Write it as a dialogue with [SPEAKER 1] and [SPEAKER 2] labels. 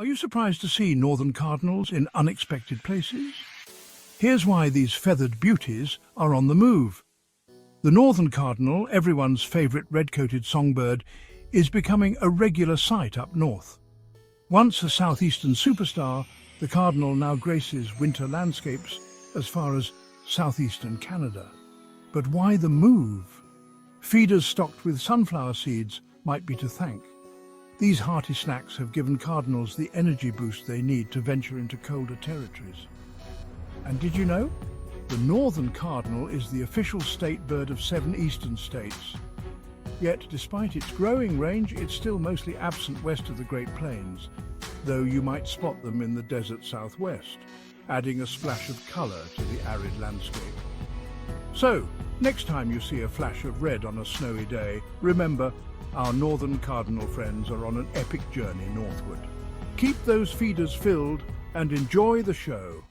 [SPEAKER 1] Are you surprised to see northern cardinals in unexpected places? Here's why these feathered beauties are on the move. The northern cardinal, everyone's favourite red-coated songbird, is becoming a regular sight up north. Once a southeastern superstar, the cardinal now graces winter landscapes as far as southeastern Canada. But why the move? Feeders stocked with sunflower seeds might be to thank. These hearty snacks have given cardinals the energy boost they need to venture into colder territories. And did you know? The northern cardinal is the official state bird of 7 eastern states. Yet, despite its growing range, it's still mostly absent west of the Great Plains, though you might spot them in the desert southwest, adding a splash of colour to the arid landscape. So, next time you see a flash of red on a snowy day, remember, our northern cardinal friends are on an epic journey northward. Keep those feeders filled and enjoy the show.